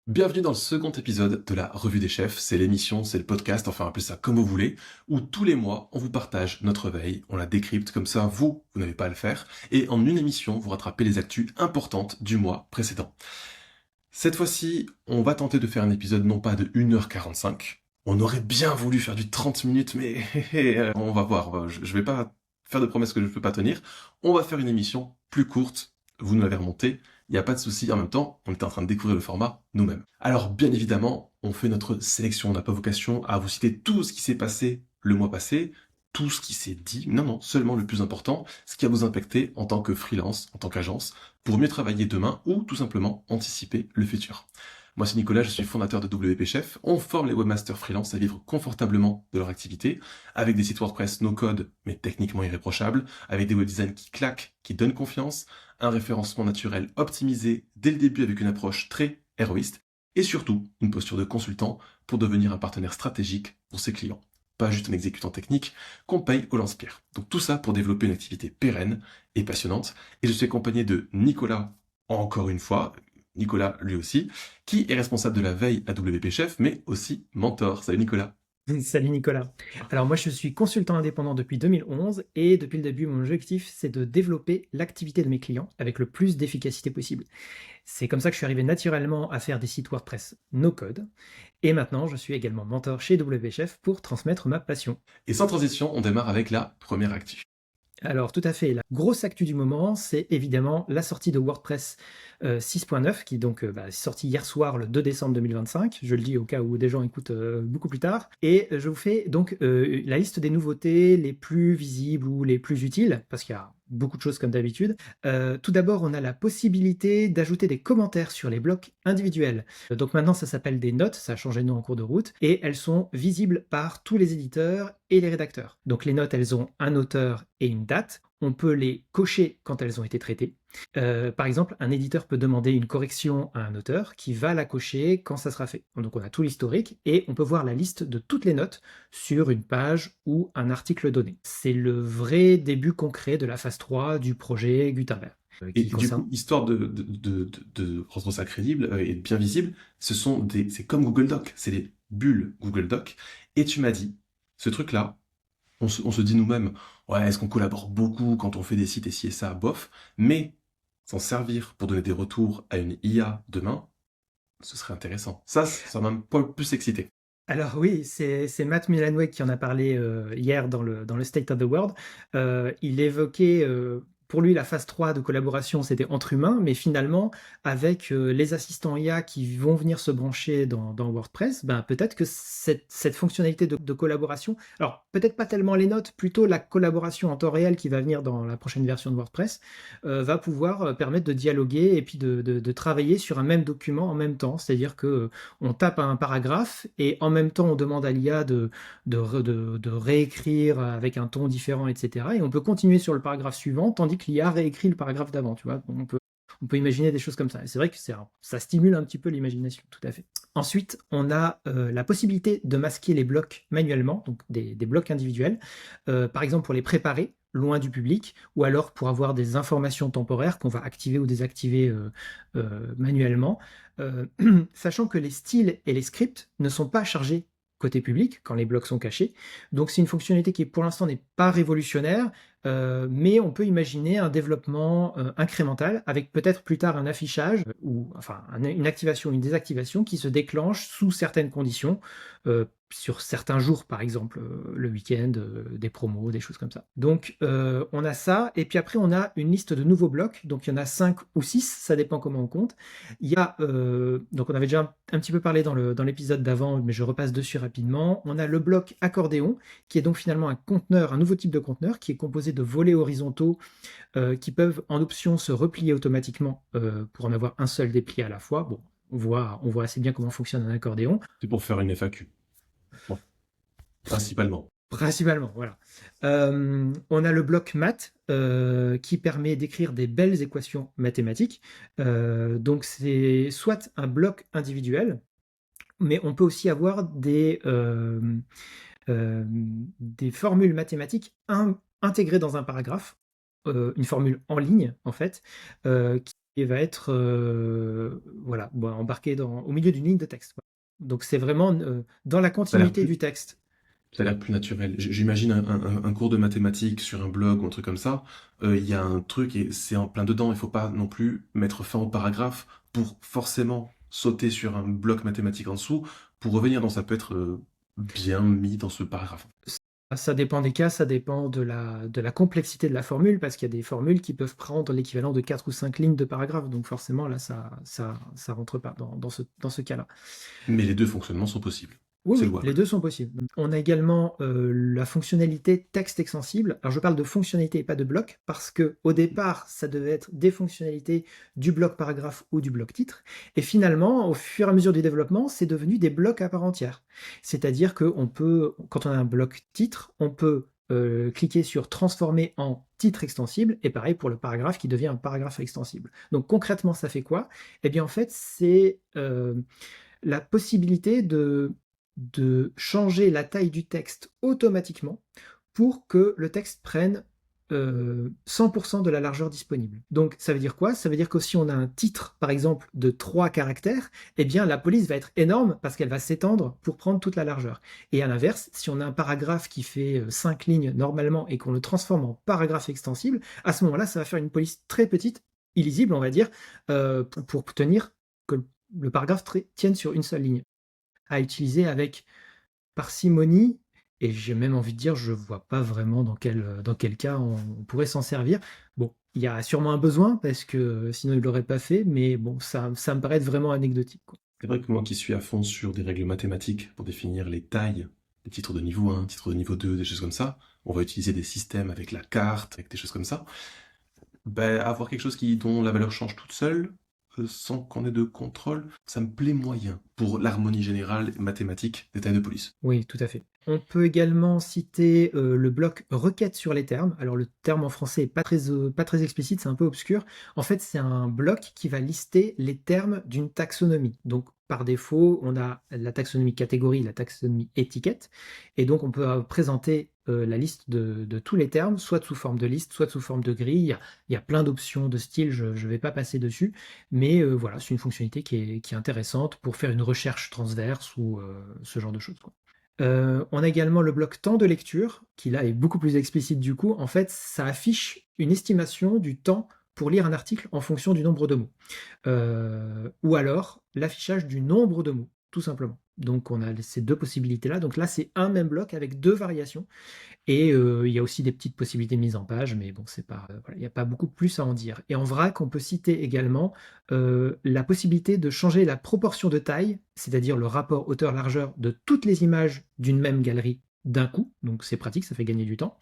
Bienvenue dans le second épisode de la Revue des Chefs. C'est l'émission, c'est le podcast, enfin appelez ça comme vous voulez, où tous les mois on vous partage notre veille, on la décrypte comme ça, vous n'avez pas à le faire, et en une émission vous rattrapez les actus importantes du mois précédent. Cette fois-ci, on va tenter de faire un épisode non pas de 1h45, on aurait bien voulu faire du 30 minutes, mais on va voir, je vais pas faire de promesses que je ne peux pas tenir, on va faire une émission plus courte, vous nous l'avez remonté, il n'y a pas de souci, en même temps, on est en train de découvrir le format nous-mêmes. Alors bien évidemment, on fait notre sélection, on n'a pas vocation à vous citer tout ce qui s'est passé le mois passé, tout ce qui s'est dit, non, seulement le plus important, ce qui va vous impacter en tant que freelance, en tant qu'agence, pour mieux travailler demain ou tout simplement anticiper le futur. Moi c'est Nicolas, je suis fondateur de WP Chef. On forme les webmasters freelance à vivre confortablement de leur activité, avec des sites WordPress no code, mais techniquement irréprochables, avec des web designs qui claquent, qui donnent confiance, un référencement naturel optimisé dès le début avec une approche très héroïste, et surtout une posture de consultant pour devenir un partenaire stratégique pour ses clients. Pas juste un exécutant technique qu'on paye au lance-pierre. Donc tout ça pour développer une activité pérenne et passionnante. Et je suis accompagné de Nicolas, encore une fois, Nicolas lui aussi, qui est responsable de la veille à WP Chef, mais aussi mentor. Salut Nicolas. Salut Nicolas. Alors moi je suis consultant indépendant depuis 2011 et depuis le début mon objectif c'est de développer l'activité de mes clients avec le plus d'efficacité possible. C'est comme ça que je suis arrivé naturellement à faire des sites WordPress no code et maintenant je suis également mentor chez WPchef pour transmettre ma passion. Et sans transition, on démarre avec la première actu. Alors tout à fait, la grosse actu du moment, c'est évidemment la sortie de WordPress 6.9 qui donc est sortie hier soir le 2 décembre 2025, je le dis au cas où des gens écoutent beaucoup plus tard, et je vous fais donc la liste des nouveautés les plus visibles ou les plus utiles, parce qu'il y a beaucoup de choses comme d'habitude. Tout d'abord, on a la possibilité d'ajouter des commentaires sur les blocs individuels. Donc maintenant, ça s'appelle des notes, ça a changé de nom en cours de route, et elles sont visibles par tous les éditeurs et les rédacteurs. Donc les notes, elles ont un auteur et une date. On peut les cocher quand elles ont été traitées. Par exemple, un éditeur peut demander une correction à un auteur qui va la cocher quand ça sera fait. Donc on a tout l'historique et on peut voir la liste de toutes les notes sur une page ou un article donné. C'est le vrai début concret de la phase 3 du projet Gutenberg. Et Qui du coup, concerne... histoire de rendre ça crédible et bien visible, c'est comme Google Doc, c'est des bulles Google Doc. Et tu m'as dit, ce truc-là, on se dit nous-mêmes, ouais, est-ce qu'on collabore beaucoup quand on fait des sites et ci et ça, bof, mais s'en servir pour donner des retours à une IA demain, ce serait intéressant. Ça m'a un peu plus excité. Alors oui, c'est Matt Mullenweg qui en a parlé hier dans le State of the World. Il évoquait, pour lui, la phase 3 de collaboration, c'était entre humains, mais finalement, avec les assistants IA qui vont venir se brancher dans WordPress, ben, peut-être que cette fonctionnalité de collaboration, alors peut-être pas tellement les notes, plutôt la collaboration en temps réel qui va venir dans la prochaine version de WordPress, va pouvoir permettre de dialoguer et puis de travailler sur un même document en même temps. C'est-à-dire que on tape un paragraphe et en même temps on demande à l'IA de réécrire avec un ton différent, etc. Et on peut continuer sur le paragraphe suivant tandis que l'IA réécrit le paragraphe d'avant. Tu vois, on peut imaginer des choses comme ça. Et c'est vrai que ça stimule un petit peu l'imagination, tout à fait. Ensuite, on a la possibilité de masquer les blocs manuellement, donc des blocs individuels, par exemple pour les préparer loin du public, ou alors pour avoir des informations temporaires qu'on va activer ou désactiver manuellement, euh, sachant que les styles et les scripts ne sont pas chargés côté public quand les blocs sont cachés. Donc c'est une fonctionnalité qui pour l'instant n'est pas révolutionnaire, mais on peut imaginer un développement incrémental avec peut-être plus tard un affichage ou enfin une activation, une désactivation qui se déclenche sous certaines conditions, sur certains jours par exemple, le week-end, des promos, des choses comme ça. Donc on a ça, et puis après on a une liste de nouveaux blocs, donc il y en a 5 ou 6, ça dépend comment on compte. Il y a, donc on avait déjà un petit peu parlé dans l'épisode d'avant, mais je repasse dessus rapidement. On a le bloc accordéon, qui est donc finalement un conteneur, un nouveau type de conteneur, qui est composé de volets horizontaux qui peuvent en option se replier automatiquement pour en avoir un seul déplié à la fois. Bon, on voit assez bien comment fonctionne un accordéon. C'est pour faire une FAQ, bon, principalement. Principalement, voilà. On a le bloc maths qui permet d'écrire des belles équations mathématiques. Donc c'est soit un bloc individuel, mais on peut aussi avoir des formules mathématiques intégrées dans un paragraphe, une formule en ligne en fait, et va être voilà, bon, embarqué au milieu d'une ligne de texte, quoi. Donc c'est vraiment dans la Ça a l'air continuité plus, du texte. ça a l'air plus naturel. J'imagine un cours de mathématiques sur un blog ou un truc comme ça. Il y a un truc et c'est en plein dedans. Il faut pas non plus mettre fin au paragraphe pour forcément sauter sur un bloc mathématique en dessous pour revenir dans ça peut être bien mis dans ce paragraphe. Ça dépend des cas, ça dépend de la complexité de la formule, parce qu'il y a des formules qui peuvent prendre l'équivalent de 4 ou 5 lignes de paragraphe. Donc forcément, là, ça rentre pas dans ce cas-là. Mais les deux fonctionnements sont possibles. Oui, C'est oui, les louable. deux sont possibles. On a également la fonctionnalité texte extensible. Alors je parle de fonctionnalité et pas de bloc, parce que au départ, ça devait être des fonctionnalités du bloc paragraphe ou du bloc titre. Et finalement, au fur et à mesure du développement, c'est devenu des blocs à part entière. C'est-à-dire que quand on a un bloc titre, on peut cliquer sur transformer en titre extensible, et pareil pour le paragraphe qui devient un paragraphe extensible. Donc concrètement, ça fait quoi? Eh bien en fait, c'est la possibilité de changer la taille du texte automatiquement pour que le texte prenne 100% de la largeur disponible. Donc ça veut dire quoi? Ça veut dire que si on a un titre, par exemple, de 3 caractères, eh bien la police va être énorme parce qu'elle va s'étendre pour prendre toute la largeur. Et à l'inverse, si on a un paragraphe qui fait 5 lignes normalement et qu'on le transforme en paragraphe extensible, à ce moment-là, ça va faire une police très petite, illisible, on va dire, pour tenir que le paragraphe tienne sur une seule ligne. À utiliser avec parcimonie, et j'ai même envie de dire, je vois pas vraiment dans quel cas on pourrait s'en servir. Bon, il y a sûrement un besoin, parce que sinon il ne l'aurait pas fait, mais bon, ça me paraît être vraiment anecdotique, quoi. C'est vrai que moi qui suis à fond sur des règles mathématiques pour définir les tailles des titres de niveau 1, titres de niveau 2, des choses comme ça, on va utiliser des systèmes avec la carte, avec des choses comme ça. Ben, avoir quelque chose dont la valeur change toute seule, sans qu'on ait de contrôle, ça me plaît moyen pour l'harmonie générale mathématique des tailles de police. Oui, tout à fait. On peut également citer le bloc requête sur les termes. Alors le terme en français est pas très explicite, c'est un peu obscur. En fait, c'est un bloc qui va lister les termes d'une taxonomie. Donc par défaut, on a la taxonomie catégorie, la taxonomie étiquette, et donc on peut présenter la liste de tous les termes, soit sous forme de liste, soit sous forme de grille. Il y a plein d'options de style, je ne vais pas passer dessus, mais voilà, c'est une fonctionnalité qui est intéressante pour faire une recherche transverse ou ce genre de choses, quoi. On a également le bloc temps de lecture, qui là est beaucoup plus explicite du coup. En fait, ça affiche une estimation du temps pour lire un article en fonction du nombre de mots. Ou alors l'affichage du nombre de mots, tout simplement. Donc on a ces deux possibilités-là. Donc là, c'est un même bloc avec deux variations. Et il y a aussi des petites possibilités de mise en page, mais bon, c'est pas, voilà, il n'y a pas beaucoup plus à en dire. Et en vrac, on peut citer également la possibilité de changer la proportion de taille, c'est-à-dire le rapport hauteur-largeur de toutes les images d'une même galerie d'un coup. Donc c'est pratique, ça fait gagner du temps.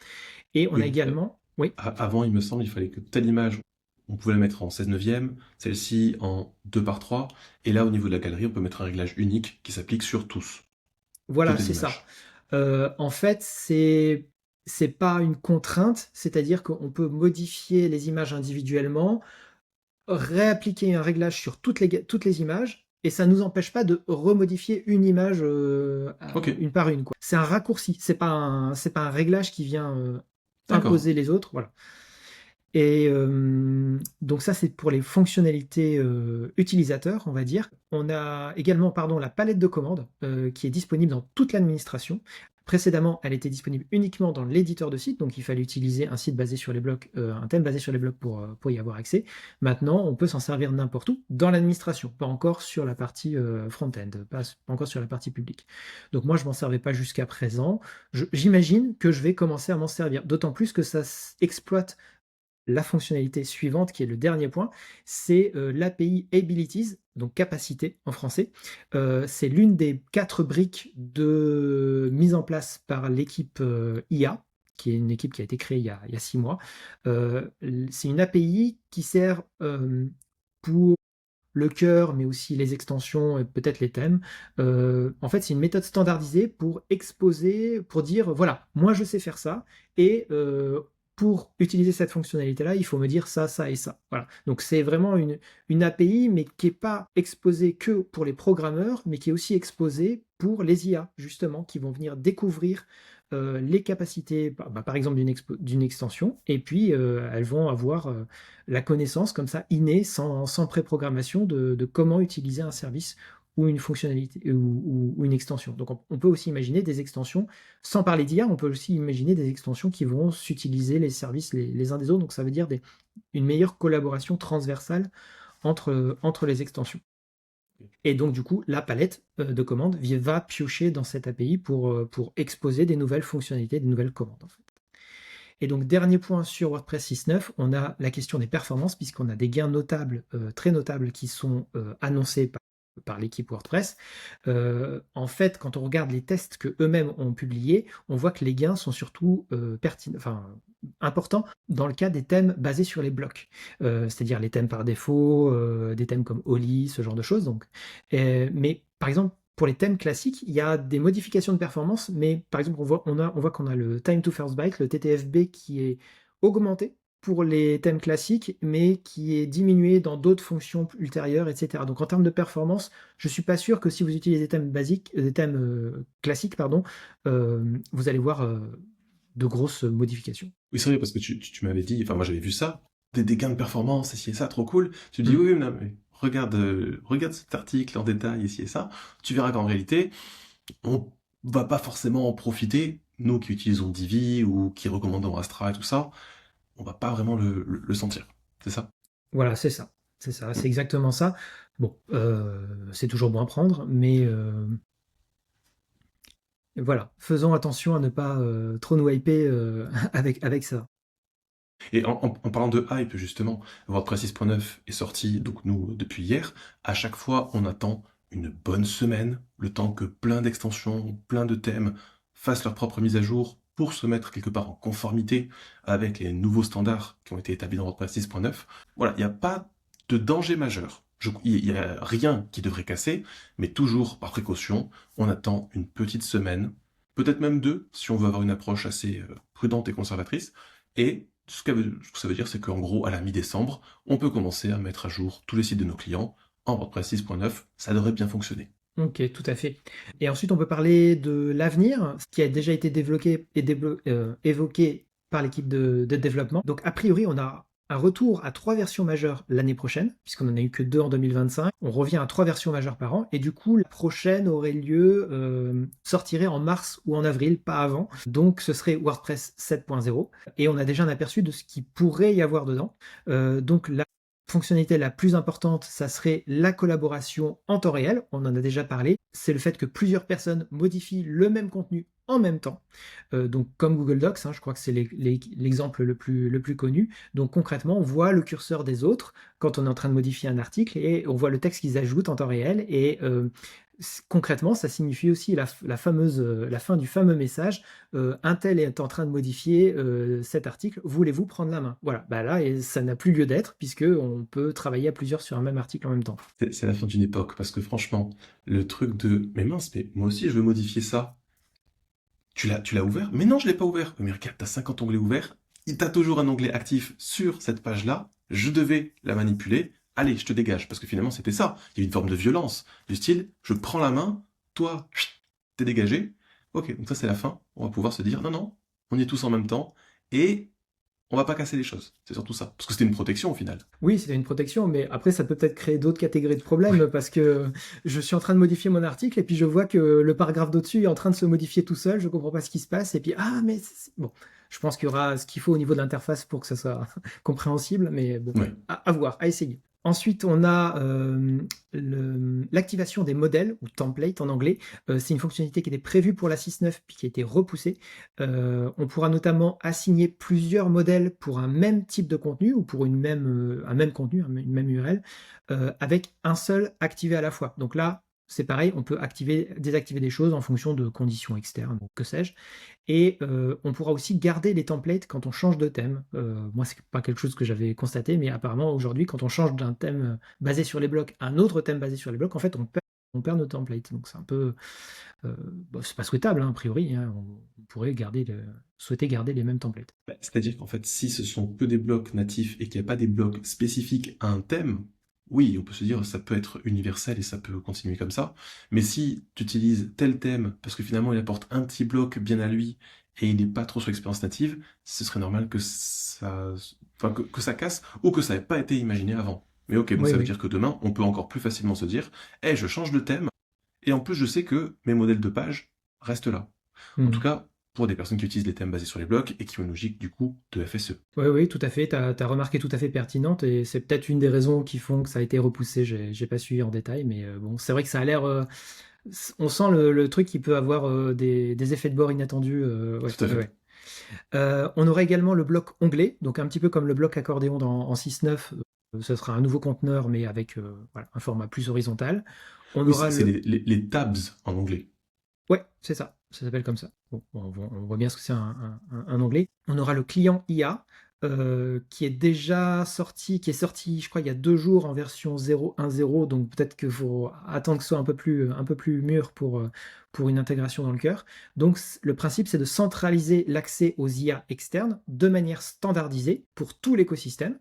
Et on a Oui, également, oui, avant, il me semble, il fallait que telle image, on pouvait la mettre en 16 neuvième, celle-ci en 2 par 3, et là, au niveau de la galerie, on peut mettre un réglage unique qui s'applique sur voilà, toutes les c'est ça. images. En fait, c'est pas une contrainte, c'est-à-dire qu'on peut modifier les images individuellement, réappliquer un réglage sur toutes les images, et ça ne nous empêche pas de remodifier une image Ok, une par une, quoi. C'est un raccourci, c'est pas un réglage qui vient d'accord. imposer les autres, voilà. Et donc ça, c'est pour les fonctionnalités utilisateurs, on va dire. On a également, pardon, la palette de commandes qui est disponible dans toute l'administration. Précédemment, elle était disponible uniquement dans l'éditeur de site, donc il fallait utiliser un site basé sur les blocs, un thème basé sur les blocs pour y avoir accès. Maintenant, on peut s'en servir n'importe où dans l'administration, pas encore sur la partie front-end, pas encore sur la partie publique. Donc moi, je m'en servais pas jusqu'à présent. J'imagine que je vais commencer à m'en servir, d'autant plus que ça exploite la fonctionnalité suivante, qui est le dernier point, c'est l'API Abilities, donc capacité en français. C'est l'une des 4 briques de mise en place par l'équipe IA, qui est une équipe qui a été créée il y a 6 mois. C'est une API qui sert pour le cœur, mais aussi les extensions et peut-être les thèmes. En fait, c'est une méthode standardisée pour exposer, pour dire, voilà, moi je sais faire ça, et pour utiliser cette fonctionnalité-là, il faut me dire ça, ça et ça. Voilà. Donc c'est vraiment une API, mais qui n'est pas exposée que pour les programmeurs, mais qui est aussi exposée pour les IA, justement, qui vont venir découvrir les capacités, par exemple, d'une extension, et puis elles vont avoir la connaissance comme ça, innée, sans préprogrammation, de comment utiliser un service ou une fonctionnalité ou une extension. Donc on peut aussi imaginer des extensions, sans parler d'IA, on peut aussi imaginer des extensions qui vont s'utiliser les services les uns des autres. Donc ça veut dire une meilleure collaboration transversale entre les extensions. Et donc du coup, la palette de commandes va piocher dans cette API pour exposer des nouvelles fonctionnalités, des nouvelles commandes en fait. Et donc, dernier point sur WordPress 6.9, on a la question des performances, puisqu'on a des gains notables, très notables, qui sont annoncés par l'équipe WordPress. En fait, quand on regarde les tests que eux-mêmes ont publiés, on voit que les gains sont surtout importants dans le cas des thèmes basés sur les blocs, c'est-à-dire les thèmes par défaut, des thèmes comme Oli, ce genre de choses. Donc, mais par exemple, pour les thèmes classiques, il y a des modifications de performance, mais par exemple, on voit qu'on a le time to first byte, le TTFB, qui est augmenté pour les thèmes classiques, mais qui est diminué dans d'autres fonctions ultérieures, etc. Donc en termes de performance, je ne suis pas sûr que si vous utilisez des thèmes basiques, des thèmes classiques, pardon, vous allez voir de grosses modifications. Oui, c'est vrai, parce que tu m'avais dit, enfin moi j'avais vu ça, des gains de performance, ici et ça, trop cool. Tu me dis, oui, non, mais regarde cet article en détail, ici et ça. Tu verras qu'en réalité, on va pas forcément en profiter, nous qui utilisons Divi ou qui recommandons Astra et tout ça, on va pas vraiment le sentir. C'est ça? Voilà, c'est ça. C'est ça, c'est exactement ça. Bon, c'est toujours bon à prendre, mais voilà, faisons attention à ne pas trop nous hyper avec ça. Et en parlant de hype, justement, WordPress 6.9 est sorti, donc nous, depuis hier. À chaque fois, on attend une bonne semaine, le temps que plein d'extensions, plein de thèmes fassent leur propre mise à jour pour se mettre quelque part en conformité avec les nouveaux standards qui ont été établis dans WordPress 6.9. Voilà, il n'y a pas de danger majeur. Il n'y a rien qui devrait casser, mais toujours par précaution, on attend une petite semaine, peut-être même deux, si on veut avoir une approche assez prudente et conservatrice, et ce que ça veut dire, c'est qu'en gros, à la mi-décembre, on peut commencer à mettre à jour tous les sites de nos clients en WordPress 6.9. Ça devrait bien fonctionner. Ok, tout à fait. Et ensuite, on peut parler de l'avenir, ce qui a déjà été développé et évoqué par l'équipe de développement. Donc, a priori, on a un retour à 3 versions majeures l'année prochaine, puisqu'on n'en a eu que 2 en 2025. On revient à 3 versions majeures par an, et du coup, la prochaine aurait lieu, sortirait en mars ou en avril, pas avant. Donc, ce serait WordPress 7.0, et on a déjà un aperçu de ce qui pourrait y avoir dedans. Donc, la fonctionnalité la plus importante, ça serait la collaboration en temps réel. On en a déjà parlé. C'est le fait que plusieurs personnes modifient le même contenu en même temps. Donc comme Google Docs, je crois que c'est l'exemple le plus connu. Donc concrètement, on voit le curseur des autres quand on est en train de modifier un article et on voit le texte qu'ils ajoutent en temps réel. Et concrètement, ça signifie aussi la fin du fameux message un tel est en train de modifier cet article, voulez-vous prendre la main? Voilà, là, et ça n'a plus lieu d'être, puisqu'on peut travailler à plusieurs sur un même article en même temps. C'est la fin d'une époque, parce que franchement, le truc de mais mince, mais moi aussi je veux modifier ça. Tu l'as ouvert? Mais non, je l'ai pas ouvert. Mais regarde, t'as 50 onglets ouverts. T'as toujours un onglet actif sur cette page-là. Je devais la manipuler. Allez, je te dégage. Parce que finalement, c'était ça. Il y a une forme de violence. Du style, je prends la main, toi, t'es dégagé. Ok, donc ça c'est la fin. On va pouvoir se dire, non, non, on y est tous en même temps. Et on va pas casser les choses. C'est surtout ça. Parce que c'était une protection au final. Oui, c'était une protection, mais après, ça peut peut-être créer d'autres catégories de problèmes, parce que je suis en train de modifier mon article, et puis je vois que le paragraphe d'au-dessus est en train de se modifier tout seul, je comprends pas ce qui se passe, et puis, mais bon, je pense qu'il y aura ce qu'il faut au niveau de l'interface pour que ça soit compréhensible, mais bon, Ouais. à voir, à essayer. Ensuite, on a l'activation des modèles, ou template en anglais. C'est une fonctionnalité qui était prévue pour la 6.9 puis qui a été repoussée. On pourra notamment assigner plusieurs modèles pour un même type de contenu ou pour un même contenu, une même URL, avec un seul activé à la fois. Donc là, c'est pareil, on peut désactiver des choses en fonction de conditions externes, que sais-je. Et on pourra aussi garder les templates quand on change de thème. Moi, c'est pas quelque chose que j'avais constaté, mais apparemment aujourd'hui, quand on change d'un thème basé sur les blocs à un autre thème basé sur les blocs, en fait, on perd on perd nos templates. Donc c'est un peu, c'est pas souhaitable, hein, a priori, hein, on pourrait souhaiter garder les mêmes templates. Bah, c'est-à-dire qu'en fait, si ce sont que des blocs natifs et qu'il n'y a pas des blocs spécifiques à un thème, oui, on peut se dire ça peut être universel et ça peut continuer comme ça. Mais si tu utilises tel thème parce que finalement il apporte un petit bloc bien à lui et il n'est pas trop sur l'expérience native, ce serait normal que que ça casse ou que ça n'ait pas été imaginé avant. Mais ok, donc Oui, ça veut oui. dire que demain, on peut encore plus facilement se dire, je change de thème et en plus je sais que mes modèles de page restent là. En tout Mhm. cas, pour des personnes qui utilisent les thèmes basés sur les blocs et qui ont une logique du coup de FSE. Oui, oui, tout à fait. Tu as remarqué tout à fait pertinente et c'est peut-être une des raisons qui font que ça a été repoussé. J'ai pas suivi en détail, mais bon, c'est vrai que ça a l'air. On sent le truc qui peut avoir des effets de bord inattendus. Ouais, Tout à ouais, fait. ouais. On aura également le bloc onglet, donc un petit peu comme le bloc accordéon en 6.9. Ce sera un nouveau conteneur, mais avec voilà, un format plus horizontal. On Oui, aura c'est le. les tabs en anglais. Ouais, c'est ça. Ça s'appelle comme ça. Bon, on voit bien ce que c'est un onglet. On aura le client IA qui est déjà sorti, qui est sorti, je crois, il y a 2 jours en version 0.1.0. Donc peut-être qu'il faut attendre que ce soit un peu plus mûr pour une intégration dans le cœur. Donc le principe, c'est de centraliser l'accès aux IA externes de manière standardisée pour tout l'écosystème,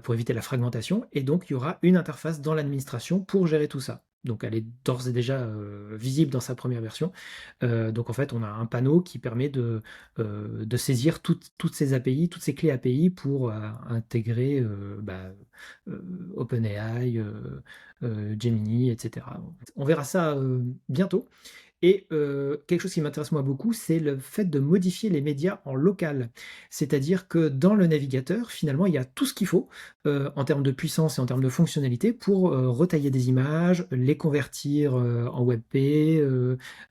pour éviter la fragmentation. Et donc il y aura une interface dans l'administration pour gérer tout ça. Donc elle est d'ores et déjà visible dans sa première version. Donc en fait, on a un panneau qui permet de saisir toutes ces API, toutes ces clés API pour intégrer OpenAI, Gemini, etc. On verra ça bientôt. Et quelque chose qui m'intéresse moi beaucoup, c'est le fait de modifier les médias en local. C'est-à-dire que dans le navigateur, finalement, il y a tout ce qu'il faut en termes de puissance et en termes de fonctionnalité pour retailler des images, les convertir en WebP.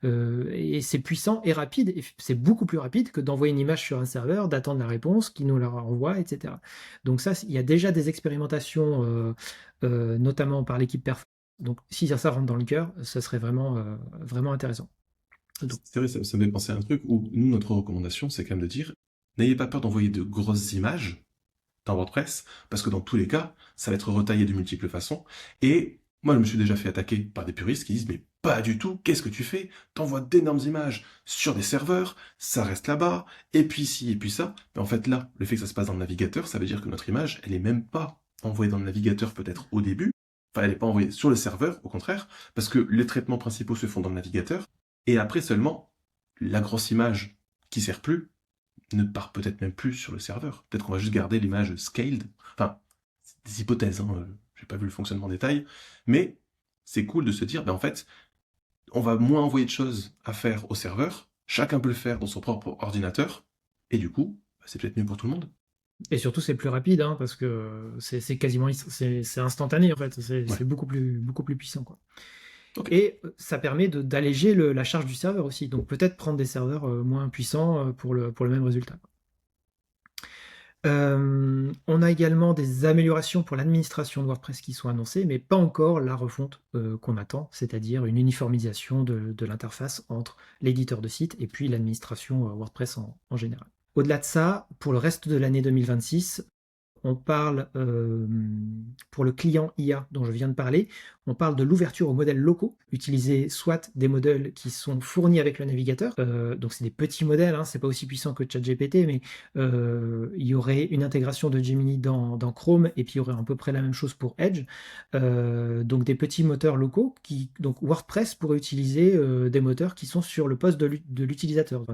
Et c'est puissant et rapide. Et c'est beaucoup plus rapide que d'envoyer une image sur un serveur, d'attendre la réponse, qui nous la renvoie, etc. Donc ça, il y a déjà des expérimentations, notamment par l'équipe Performance. Donc, si ça rentre dans le cœur, ça serait vraiment intéressant. Donc, C'est vrai, ça me fait penser à un truc où nous, notre recommandation, c'est quand même de dire, n'ayez pas peur d'envoyer de grosses images dans WordPress, parce que dans tous les cas, ça va être retaillé de multiples façons. Et moi, je me suis déjà fait attaquer par des puristes qui disent, mais pas du tout, qu'est-ce que tu fais? T'envoies d'énormes images sur des serveurs, ça reste là-bas, et puis ci, et puis ça. Mais en fait, là, le fait que ça se passe dans le navigateur, ça veut dire que notre image, elle est même pas envoyée dans le navigateur peut-être au début, enfin, elle n'est pas envoyée sur le serveur, au contraire, parce que les traitements principaux se font dans le navigateur, et après seulement, la grosse image qui sert plus, ne part peut-être même plus sur le serveur. Peut-être qu'on va juste garder l'image scaled. Enfin, c'est des hypothèses, hein, j'ai pas vu le fonctionnement en détail, mais c'est cool de se dire, en fait, on va moins envoyer de choses à faire au serveur, chacun peut le faire dans son propre ordinateur, et du coup, c'est peut-être mieux pour tout le monde. et surtout, c'est plus rapide, hein, parce que c'est quasiment c'est instantané, en fait. Ouais, C'est beaucoup plus puissant, quoi. ok. Et ça permet d'alléger la charge du serveur aussi. Donc, peut-être prendre des serveurs moins puissants pour le même résultat. On a également des améliorations pour l'administration de WordPress qui sont annoncées, mais pas encore la refonte qu'on attend, c'est-à-dire une uniformisation de l'interface entre l'éditeur de site et puis l'administration WordPress en général. Au-delà de ça, pour le reste de l'année 2026, on parle, pour le client IA dont je viens de parler, on parle de l'ouverture aux modèles locaux, utiliser soit des modèles qui sont fournis avec le navigateur, donc c'est des petits modèles, hein, c'est pas aussi puissant que ChatGPT, mais il y aurait une intégration de Gemini dans Chrome, et puis il y aurait à peu près la même chose pour Edge, donc des petits moteurs locaux, donc WordPress pourrait utiliser des moteurs qui sont sur le poste de l'utilisateur, enfin,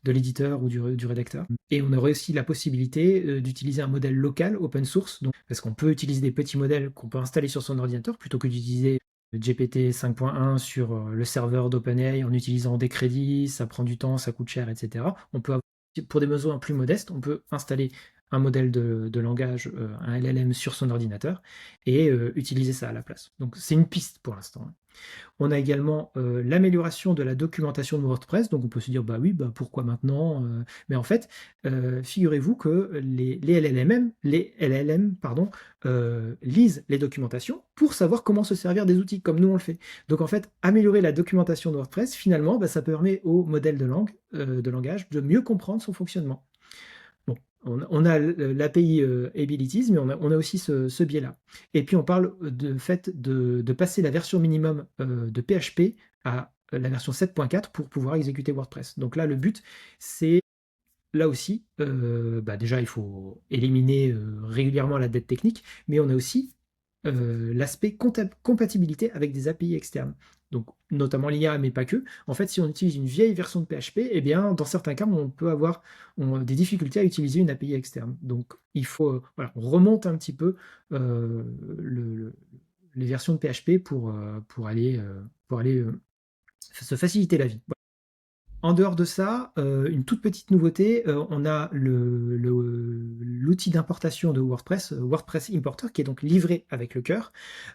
de l'éditeur ou du rédacteur. Et on aurait aussi la possibilité d'utiliser un modèle local open source, donc, parce qu'on peut utiliser des petits modèles qu'on peut installer sur son ordinateur plutôt que d'utiliser GPT 5.1 sur le serveur d'OpenAI en utilisant des crédits, ça prend du temps, ça coûte cher, etc. On peut avoir, pour des besoins plus modestes, on peut installer un modèle de langage, un LLM sur son ordinateur et utiliser ça à la place. Donc c'est une piste pour l'instant. On a également l'amélioration de la documentation de WordPress, donc on peut se dire, bah oui, bah pourquoi maintenant mais en fait, figurez-vous que les LLM pardon, lisent les documentations pour savoir comment se servir des outils, comme nous on le fait. Donc en fait, améliorer la documentation de WordPress, finalement, bah, ça permet au modèle de langage de mieux comprendre son fonctionnement. Bon, On a l'API Abilities, mais on a aussi ce biais-là. Et puis on parle de fait de passer la version minimum de PHP à la version 7.4 pour pouvoir exécuter WordPress. Donc là, le but, c'est là aussi, déjà, il faut éliminer régulièrement la dette technique, mais on a aussi l'aspect compatibilité avec des API externes. Donc, notamment l'IA, mais pas que. En fait, si on utilise une vieille version de PHP, eh bien, dans certains cas, on peut avoir des difficultés à utiliser une API externe. Donc, il faut, voilà, on remonte un petit peu euh, les versions de PHP pour aller se faciliter la vie. En dehors de ça, une toute petite nouveauté, on a l'outil d'importation de WordPress, WordPress Importer, qui est donc livré avec le cœur,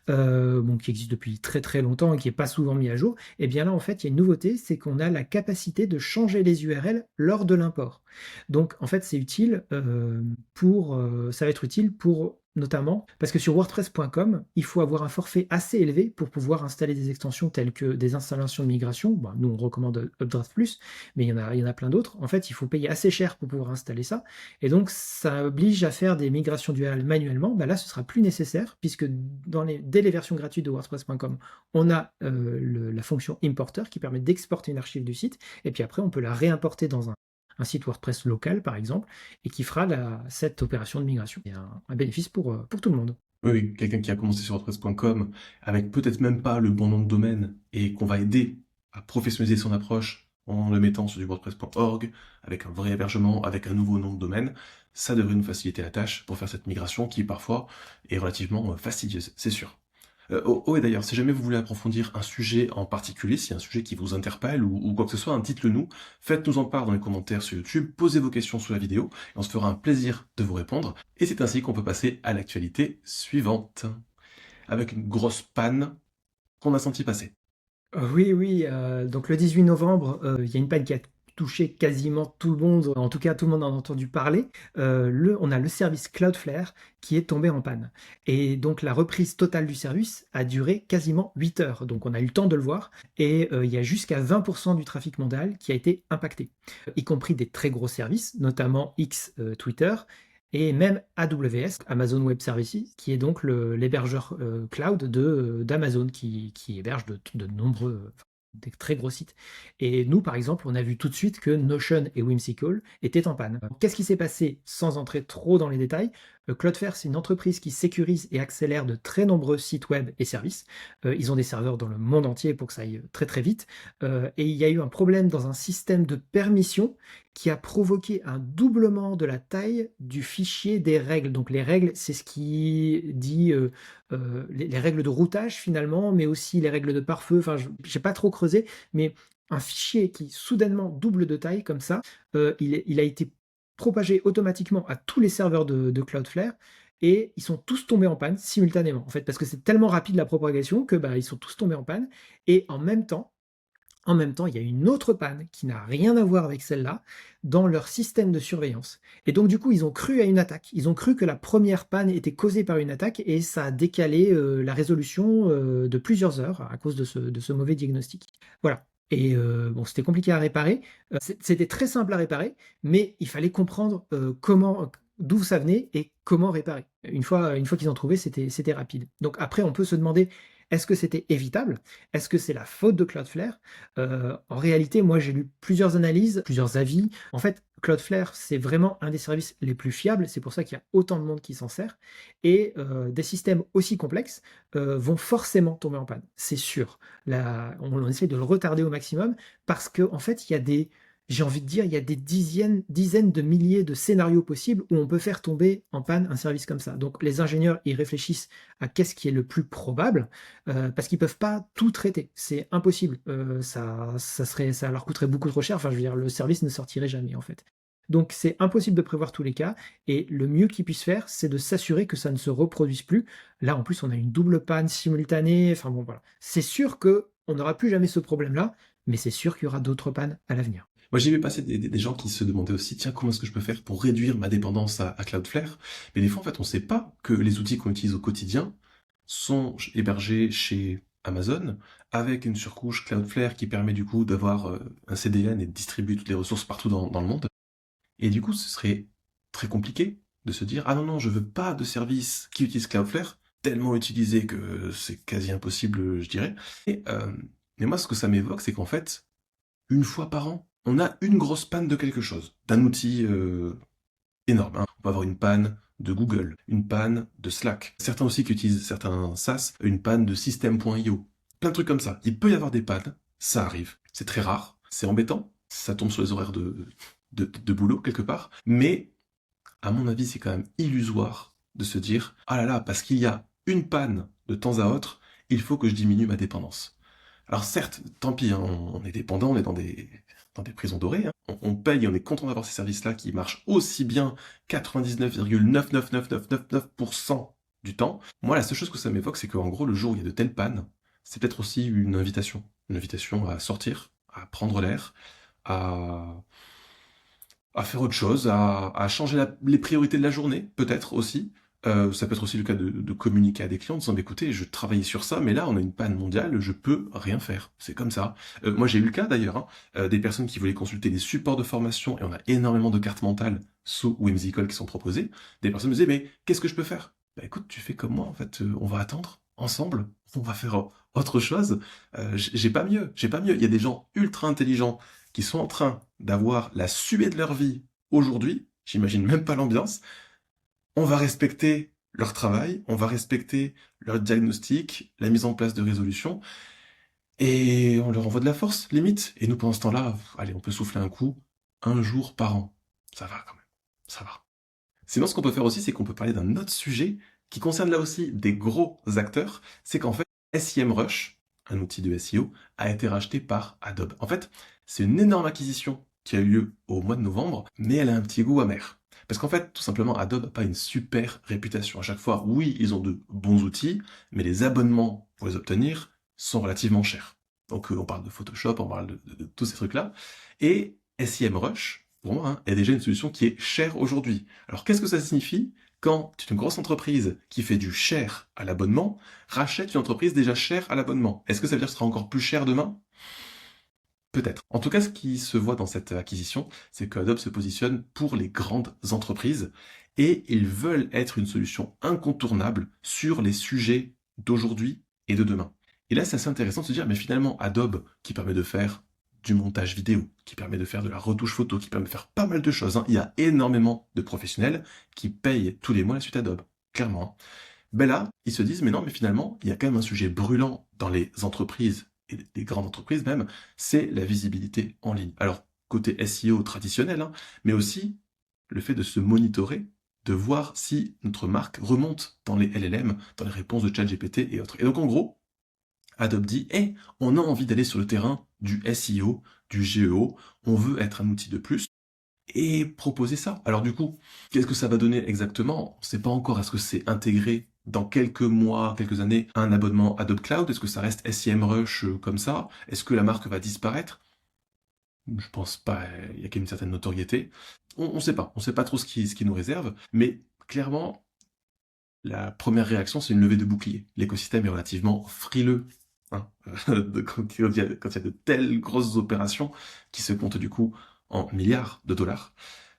qui existe depuis très très longtemps et qui n'est pas souvent mis à jour. Et bien là, en fait, il y a une nouveauté, c'est qu'on a la capacité de changer les URL lors de l'import. Donc, en fait, c'est utile ça va être utile pour notamment parce que sur WordPress.com, il faut avoir un forfait assez élevé pour pouvoir installer des extensions telles que des installations de migration. Bon, nous, on recommande Updraft Plus, mais il y en a plein d'autres. En fait, il faut payer assez cher pour pouvoir installer ça. Et donc, ça oblige à faire des migrations d'URL manuellement. Là, ce sera plus nécessaire, puisque dès les versions gratuites de WordPress.com, on a la fonction importer qui permet d'exporter une archive du site. Et puis après, on peut la réimporter dans un site WordPress local, par exemple, et qui fera cette opération de migration. C'est un bénéfice pour tout le monde. Oui, oui, quelqu'un qui a commencé sur WordPress.com avec peut-être même pas le bon nom de domaine et qu'on va aider à professionnaliser son approche en le mettant sur du WordPress.org, avec un vrai hébergement, avec un nouveau nom de domaine, ça devrait nous faciliter la tâche pour faire cette migration qui parfois est relativement fastidieuse, c'est sûr. Et d'ailleurs, si jamais vous voulez approfondir un sujet en particulier, s'il y a un sujet qui vous interpelle ou quoi que ce soit, dites-le nous, faites-nous en part dans les commentaires sur YouTube, posez vos questions sous la vidéo, et on se fera un plaisir de vous répondre. Et c'est ainsi qu'on peut passer à l'actualité suivante, avec une grosse panne qu'on a senti passer. Oui, oui, donc le 18 novembre, il y a une panne qui a touché quasiment tout le monde, en tout cas tout le monde en a entendu parler. On a le service Cloudflare qui est tombé en panne. Et donc la reprise totale du service a duré quasiment 8 heures, donc on a eu le temps de le voir, et il y a jusqu'à 20% du trafic mondial qui a été impacté, y compris des très gros services, notamment X, Twitter, et même AWS, Amazon Web Services, qui est donc l'hébergeur cloud d'Amazon, qui héberge de nombreux, des très gros sites. Et nous, par exemple, on a vu tout de suite que Notion et Whimsical étaient en panne. Qu'est-ce qui s'est passé sans entrer trop dans les détails? Cloudflare, c'est une entreprise qui sécurise et accélère de très nombreux sites web et services. Ils ont des serveurs dans le monde entier pour que ça aille très très vite. Et il y a eu un problème dans un système de permission qui a provoqué un doublement de la taille du fichier des règles. Donc les règles, c'est ce qui dit les règles de routage finalement, mais aussi les règles de pare-feu. Enfin, je n'ai pas trop creusé, mais un fichier qui soudainement double de taille comme ça, il a été propagé automatiquement à tous les serveurs de Cloudflare. Et ils sont tous tombés en panne simultanément, en fait, parce que c'est tellement rapide la propagation que ils sont tous tombés en panne. Et en même temps, il y a une autre panne qui n'a rien à voir avec celle-là dans leur système de surveillance. Et donc, du coup, ils ont cru à une attaque. Ils ont cru que la première panne était causée par une attaque et ça a décalé la résolution de plusieurs heures à cause de ce mauvais diagnostic. Voilà. Et c'était compliqué à réparer. C'était très simple à réparer, mais il fallait comprendre d'où ça venait et comment réparer. Une fois qu'ils ont trouvé, c'était rapide. Donc après, on peut se demander, est-ce que c'était évitable? Est-ce que c'est la faute de Cloudflare? En réalité, moi j'ai lu plusieurs analyses, plusieurs avis. En fait, Cloudflare, c'est vraiment un des services les plus fiables, c'est pour ça qu'il y a autant de monde qui s'en sert. Et des systèmes aussi complexes vont forcément tomber en panne, c'est sûr. Là, on essaie de le retarder au maximum parce qu'en fait, j'ai envie de dire, il y a des dizaines de milliers de scénarios possibles où on peut faire tomber en panne un service comme ça. Donc les ingénieurs, ils réfléchissent à qu'est-ce qui est le plus probable, parce qu'ils peuvent pas tout traiter. C'est impossible. Ça leur coûterait beaucoup trop cher. Enfin, je veux dire, le service ne sortirait jamais, en fait. Donc c'est impossible de prévoir tous les cas, et le mieux qu'ils puissent faire, c'est de s'assurer que ça ne se reproduise plus. Là, en plus, on a une double panne simultanée. Enfin bon, voilà. C'est sûr que on n'aura plus jamais ce problème-là, mais c'est sûr qu'il y aura d'autres pannes à l'avenir. Moi, j'ai vu passer des gens qui se demandaient aussi, tiens, comment est-ce que je peux faire pour réduire ma dépendance à Cloudflare? Mais des fois, en fait, on sait pas que les outils qu'on utilise au quotidien sont hébergés chez Amazon, avec une surcouche Cloudflare qui permet du coup d'avoir un CDN et de distribuer toutes les ressources partout dans le monde. Et du coup, ce serait très compliqué de se dire ah non, je veux pas de service qui utilise Cloudflare, tellement utilisé que c'est quasi impossible, je dirais. Mais moi, ce que ça m'évoque, c'est qu'en fait, une fois par an, on a une grosse panne de quelque chose, d'un outil énorme. Hein. On peut avoir une panne de Google, une panne de Slack. Certains aussi qui utilisent certains SaaS, une panne de System.io. Plein de trucs comme ça. Il peut y avoir des pannes, ça arrive. C'est très rare, c'est embêtant, ça tombe sur les horaires de boulot quelque part, mais à mon avis, c'est quand même illusoire de se dire ah là là, parce qu'il y a une panne de temps à autre, il faut que je diminue ma dépendance. Alors certes, tant pis, hein, on est dépendant, on est dans des prisons dorées, hein. On paye, on est content d'avoir ces services-là qui marchent aussi bien 99,99999% du temps. Moi, la seule chose que ça m'évoque, c'est qu'en gros, le jour où il y a de telles pannes, c'est peut-être aussi une invitation. Une invitation à sortir, à prendre l'air, à, à faire autre chose, à changer les priorités de la journée, peut-être aussi. Ça peut être aussi le cas de communiquer à des clients en disant, écoutez, je travaillais sur ça, mais là, on a une panne mondiale, je peux rien faire. C'est comme ça. Moi, j'ai eu le cas d'ailleurs, hein, des personnes qui voulaient consulter des supports de formation, et on a énormément de cartes mentales sous Whimsical qui sont proposées. Des personnes me disaient, mais qu'est-ce que je peux faire? Bah écoute, tu fais comme moi, en fait, on va attendre, ensemble, on va faire autre chose. J'ai pas mieux, j'ai pas mieux. Il y a des gens ultra intelligents qui sont en train d'avoir la suée de leur vie aujourd'hui, j'imagine même pas l'ambiance, on va respecter leur travail, on va respecter leur diagnostic, la mise en place de résolutions, et on leur envoie de la force, limite. Et nous, pendant ce temps-là, allez, on peut souffler un coup, un jour par an. Ça va quand même, ça va. Sinon, ce qu'on peut faire aussi, c'est qu'on peut parler d'un autre sujet qui concerne là aussi des gros acteurs, c'est qu'en fait, SEMrush, un outil de SEO, a été racheté par Adobe. En fait, c'est une énorme acquisition qui a eu lieu au mois de novembre, mais elle a un petit goût amer. Parce qu'en fait, tout simplement, Adobe n'a pas une super réputation. À chaque fois, oui, ils ont de bons outils, mais les abonnements pour les obtenir sont relativement chers. Donc on parle de Photoshop, on parle de tous ces trucs-là. Et SEMrush, pour moi, hein, est déjà une solution qui est chère aujourd'hui. Alors qu'est-ce que ça signifie quand une grosse entreprise qui fait du cher à l'abonnement rachète une entreprise déjà chère à l'abonnement? Est-ce que ça veut dire que ce sera encore plus cher demain? Peut-être. En tout cas, ce qui se voit dans cette acquisition, c'est que Adobe se positionne pour les grandes entreprises et ils veulent être une solution incontournable sur les sujets d'aujourd'hui et de demain. Et là, c'est assez intéressant de se dire, mais finalement, Adobe, qui permet de faire du montage vidéo, qui permet de faire de la retouche photo, qui permet de faire pas mal de choses, hein. Il y a énormément de professionnels qui payent tous les mois la suite Adobe, clairement. Ben là, ils se disent, mais non, mais finalement, il y a quand même un sujet brûlant dans les entreprises et les grandes entreprises même, c'est la visibilité en ligne. Alors, côté SEO traditionnel, hein, mais aussi le fait de se monitorer, de voir si notre marque remonte dans les LLM, dans les réponses de ChatGPT et autres. Et donc, en gros, Adobe dit, hey, on a envie d'aller sur le terrain du SEO, du GEO, on veut être un outil de plus, et proposer ça. Alors du coup, qu'est-ce que ça va donner exactement? On ne sait pas encore. Est-ce que c'est intégré dans quelques mois, quelques années, à un abonnement Adobe Cloud? Est-ce que ça reste SEMrush comme ça? Est-ce que la marque va disparaître? Je pense pas, il y a quand même une certaine notoriété. On sait pas. On sait pas trop ce qui nous réserve, mais clairement, la première réaction, c'est une levée de bouclier. L'écosystème est relativement frileux. Hein, quand il y a de telles grosses opérations qui se comptent du coup en milliards de dollars.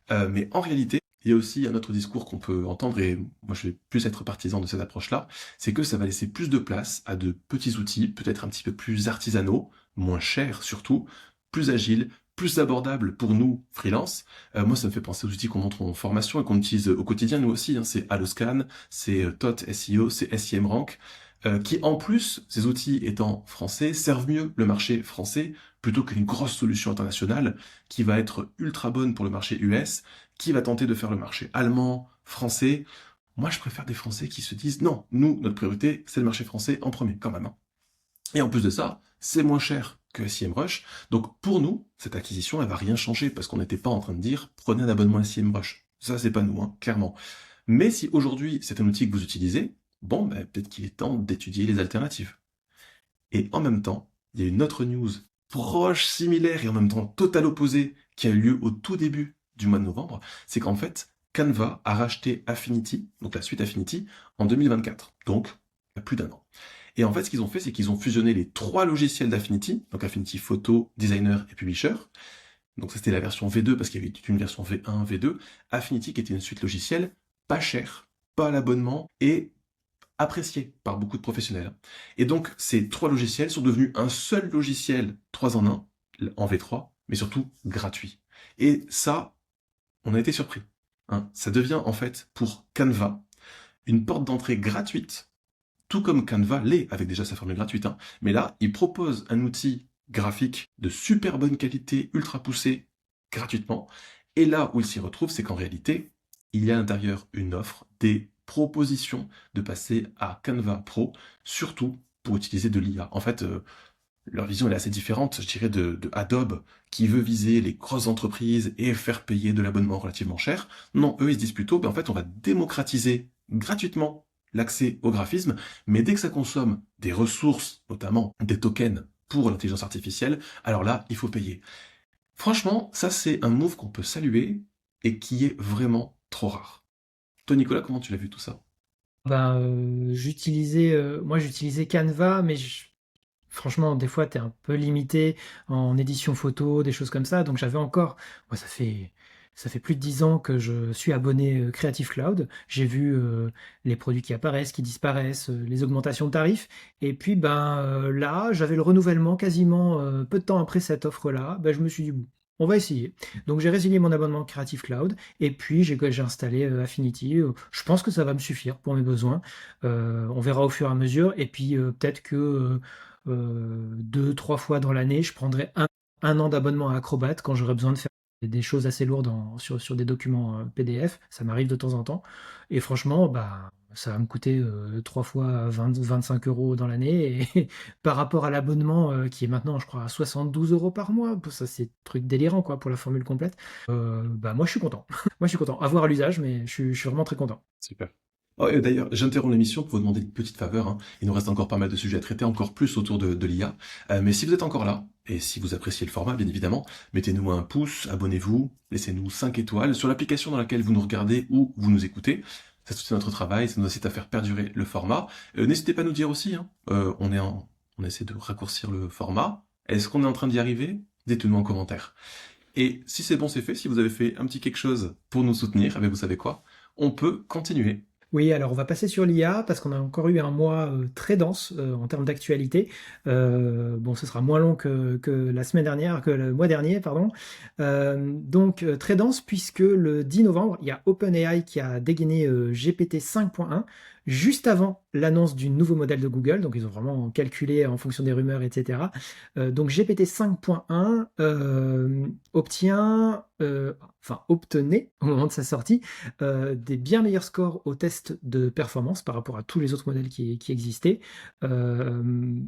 Mais en réalité, il y a aussi un autre discours qu'on peut entendre, et moi je vais plus être partisan de cette approche-là, c'est que ça va laisser plus de place à de petits outils, peut-être un petit peu plus artisanaux, moins chers surtout, plus agiles, plus abordables pour nous, freelance. Moi ça me fait penser aux outils qu'on montre en formation et qu'on utilise au quotidien nous aussi, hein. C'est Alloscan, c'est TOT SEO, c'est SEMrank, qui en plus, ces outils étant français, servent mieux le marché français plutôt qu'une grosse solution internationale qui va être ultra bonne pour le marché US, qui va tenter de faire le marché allemand, français. Moi, je préfère des Français qui se disent non, nous, notre priorité, c'est le marché français en premier, quand même, hein. Et en plus de ça, c'est moins cher que SEMrush. Donc pour nous, cette acquisition, elle va rien changer parce qu'on n'était pas en train de dire prenez un abonnement à SEMrush. Ça, c'est pas nous, hein, clairement. Mais si aujourd'hui, c'est un outil que vous utilisez, bon, ben, peut-être qu'il est temps d'étudier les alternatives. Et en même temps, il y a une autre news proche, similaire et en même temps total opposée qui a eu lieu au tout début du mois de novembre, c'est qu'en fait, Canva a racheté Affinity, donc la suite Affinity, en 2024, donc il y a plus d'un an. Et en fait, ce qu'ils ont fait, c'est qu'ils ont fusionné les trois logiciels d'Affinity, donc Affinity Photo, Designer et Publisher, Donc ça, c'était la version V2 parce qu'il y avait toute une version V1, V2. Affinity qui était une suite logicielle pas chère, pas à l'abonnement et appréciée par beaucoup de professionnels. Et donc ces trois logiciels sont devenus un seul logiciel 3 en 1 en V3, mais surtout gratuit. Et ça, on a été surpris. Hein. Ça devient en fait pour Canva une porte d'entrée gratuite, tout comme Canva l'est avec déjà sa formule gratuite. Hein. Mais là, il propose un outil graphique de super bonne qualité, ultra poussé, gratuitement. Et là où il s'y retrouve, c'est qu'en réalité, il y a à l'intérieur une offre, des propositions de passer à Canva Pro, surtout pour utiliser de l'IA. En fait, leur vision elle est assez différente, je dirais, de Adobe, qui veut viser les grosses entreprises et faire payer de l'abonnement relativement cher. Non, eux, ils se disent plutôt, en fait, on va démocratiser gratuitement l'accès au graphisme, mais dès que ça consomme des ressources, notamment des tokens pour l'intelligence artificielle, alors là, il faut payer. Franchement, ça, c'est un move qu'on peut saluer et qui est vraiment trop rare. Toi, Nicolas, comment tu l'as vu tout ça? Ben, moi j'utilisais Canva, mais franchement, des fois, tu es un peu limité en édition photo, des choses comme ça. Donc j'avais encore, moi ça fait plus de 10 ans que je suis abonné Creative Cloud. J'ai vu les produits qui apparaissent, qui disparaissent, les augmentations de tarifs. Et puis là, j'avais le renouvellement quasiment peu de temps après cette offre-là. Ben, je me suis dit, bon, on va essayer. Donc j'ai résilié mon abonnement Creative Cloud et puis j'ai installé Affinity. Je pense que ça va me suffire pour mes besoins. On verra au fur et à mesure. Et puis peut-être que 2, 3 fois dans l'année, je prendrai un an d'abonnement à Acrobat quand j'aurai besoin de faire des choses assez lourdes sur des documents PDF. Ça m'arrive de temps en temps. Et franchement, bah, ça va me coûter 3 fois 25 euros dans l'année. Et par rapport à l'abonnement qui est maintenant, je crois, à 72 euros par mois, ça c'est truc délirant quoi pour la formule complète. Bah, moi je suis content. Moi je suis content. À voir à l'usage, mais je suis vraiment très content. Super. Oh, et d'ailleurs, j'interromps l'émission pour vous demander une petite faveur. Hein. Il nous reste encore pas mal de sujets à traiter, encore plus autour de l'IA. Mais si vous êtes encore là, et si vous appréciez le format, bien évidemment, mettez-nous un pouce, abonnez-vous, laissez-nous 5 étoiles sur l'application dans laquelle vous nous regardez ou vous nous écoutez. Ça soutient notre travail, ça nous incite à faire perdurer le format. N'hésitez pas à nous dire aussi, hein, on essaie de raccourcir le format. Est-ce qu'on est en train d'y arriver? Dites-le nous en commentaire. Et si c'est bon, c'est fait, si vous avez fait un petit quelque chose pour nous soutenir, eh bien, vous savez quoi? On peut continuer. Oui, alors on va passer sur l'IA parce qu'on a encore eu un mois très dense en termes d'actualité. Bon, ce sera moins long que la semaine dernière, que le mois dernier, pardon. Donc très dense puisque le 10 novembre, il y a OpenAI qui a dégainé GPT 5.1 juste avant l'annonce du nouveau modèle de Google. Donc ils ont vraiment calculé en fonction des rumeurs, etc. Donc GPT 5.1 obtenait au moment de sa sortie des bien meilleurs scores au test de performance par rapport à tous les autres modèles qui existaient. Euh,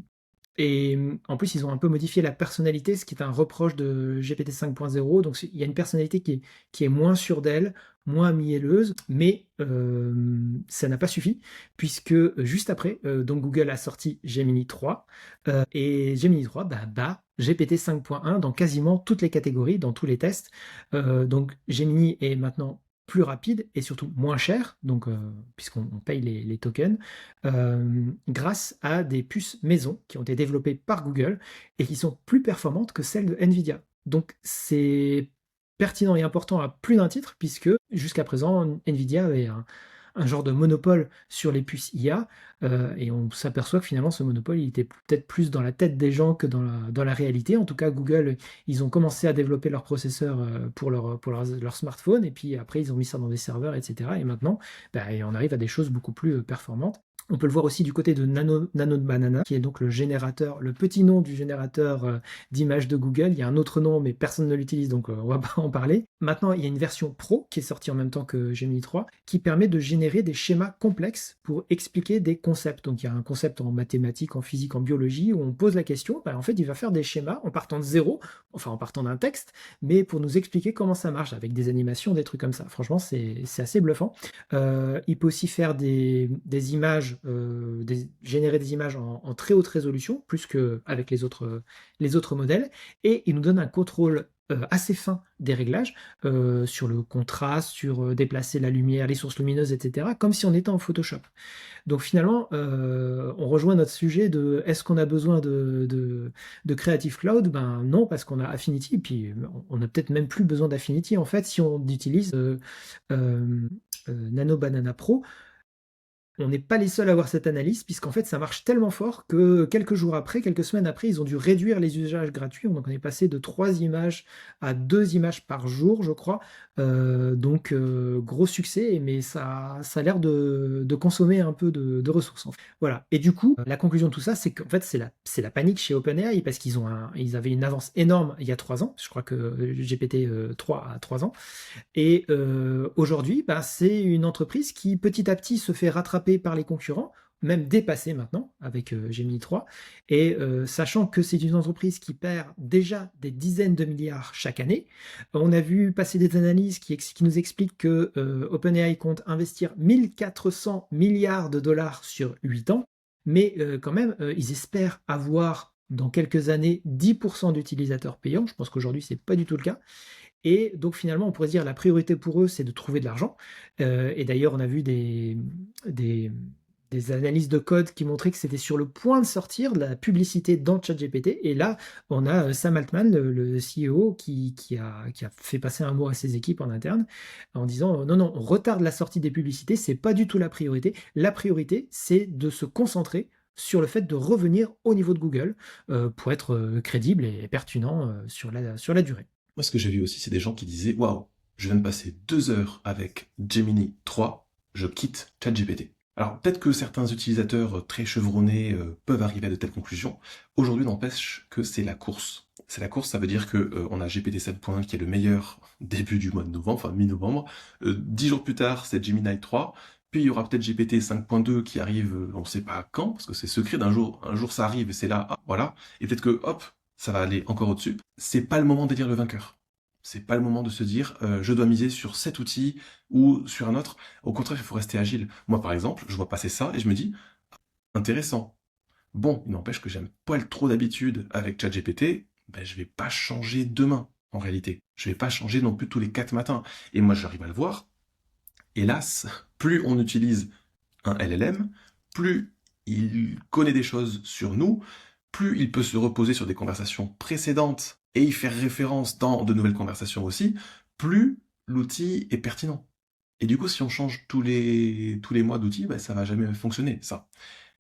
et en plus, ils ont un peu modifié la personnalité, ce qui est un reproche de GPT 5.0. Donc, il y a une personnalité qui est moins sûre d'elle, moins mielleuse, mais ça n'a pas suffi, puisque juste après, donc Google a sorti Gemini 3, et Gemini 3 bat GPT 5.1 dans quasiment toutes les catégories, dans tous les tests. Donc, Gemini est maintenant plus rapide et surtout moins cher, donc puisqu'on paye les tokens, grâce à des puces maison qui ont été développées par Google et qui sont plus performantes que celles de Nvidia. Donc c'est pertinent et important à plus d'un titre, puisque jusqu'à présent, Nvidia avait un genre de monopole sur les puces IA, et on s'aperçoit que finalement ce monopole il était peut-être plus dans la tête des gens que dans la réalité. En tout cas, Google, ils ont commencé à développer leurs processeurs pour leur smartphone, et puis après ils ont mis ça dans des serveurs, etc. Et maintenant, on arrive à des choses beaucoup plus performantes. On peut le voir aussi du côté de Nano Banana, qui est donc le petit nom du générateur d'images de Google. Il y a un autre nom, mais personne ne l'utilise, donc on va pas en parler. Maintenant, il y a une version pro qui est sortie en même temps que Gemini 3, qui permet de générer des schémas complexes pour expliquer des concepts. Donc il y a un concept en mathématiques, en physique, en biologie, où on pose la question, en fait, il va faire des schémas en partant de zéro, enfin en partant d'un texte, mais pour nous expliquer comment ça marche, avec des animations, des trucs comme ça. Franchement, c'est assez bluffant. Il peut aussi faire des images, générer des images en très haute résolution, plus qu'avec les autres modèles, et il nous donne un contrôle assez fin des réglages sur le contraste, sur déplacer la lumière, les sources lumineuses, etc., comme si on était en Photoshop. Donc finalement, on rejoint notre sujet de est-ce qu'on a besoin de Creative Cloud? Ben non, parce qu'on a Affinity, et puis on a peut-être même plus besoin d'Affinity en fait si on utilise euh, Nano Banana Pro. On n'est pas les seuls à avoir cette analyse, puisqu'en fait, ça marche tellement fort que quelques jours après, quelques semaines après, ils ont dû réduire les usages gratuits. Donc, on est passé de 3 images à 2 images par jour, je crois. Donc, gros succès, mais ça a l'air de consommer un peu de ressources, en fait. Voilà. Et du coup, la conclusion de tout ça, c'est qu'en fait, c'est la panique chez OpenAI, parce ils avaient une avance énorme il y a 3 ans. Je crois que GPT-3 a 3 ans. Et aujourd'hui, bah, c'est une entreprise qui petit à petit se fait rattraper par les concurrents, même dépassée maintenant avec Gemini 3. Et sachant que c'est une entreprise qui perd déjà des dizaines de milliards chaque année, on a vu passer des analyses qui nous expliquent que OpenAI compte investir 1400 milliards de dollars sur 8 ans, mais quand même, ils espèrent avoir dans quelques années 10% d'utilisateurs payants. Je pense qu'aujourd'hui, c'est pas du tout le cas. Et donc finalement, on pourrait se dire la priorité pour eux, c'est de trouver de l'argent. Et d'ailleurs, on a vu des, des analyses de code qui montraient que c'était sur le point de sortir de la publicité dans ChatGPT. Et là, on a Sam Altman, le CEO, qui a fait passer un mot à ses équipes en interne en disant non, non, on retarde la sortie des publicités, c'est pas du tout la priorité. La priorité, c'est de se concentrer sur le fait de revenir au niveau de Google pour être crédible et pertinent sur la durée. Moi, ce que j'ai vu aussi, c'est des gens qui disaient waouh, je viens de passer 2 heures avec Gemini 3, je quitte ChatGPT. Alors, peut-être que certains utilisateurs très chevronnés peuvent arriver à de telles conclusions. Aujourd'hui, n'empêche que c'est la course. C'est la course, ça veut dire que on a GPT 7.1 qui est le meilleur début du mois de novembre, enfin mi-novembre. 10 jours plus tard, c'est Gemini 3. Puis il y aura peut-être GPT 5.2 qui arrive, on ne sait pas quand, parce que c'est secret d'un jour. Un jour ça arrive et c'est là, ah, voilà. Et peut-être que hop, ça va aller encore au-dessus. C'est pas le moment d'élire le vainqueur. C'est pas le moment de se dire je dois miser sur cet outil ou sur un autre. Au contraire, il faut rester agile. Moi, par exemple, je vois passer ça et je me dis intéressant. Bon, il n'empêche que j'aime pas trop d'habitude avec ChatGPT. Ben, je vais pas changer demain, en réalité. Je vais pas changer non plus tous les 4 matins. Et moi, j'arrive à le voir. Hélas, plus on utilise un LLM, plus il connaît des choses sur nous, plus il peut se reposer sur des conversations précédentes et y faire référence dans de nouvelles conversations aussi, plus l'outil est pertinent. Et du coup, si on change tous les mois d'outil, bah, ça va jamais fonctionner, ça.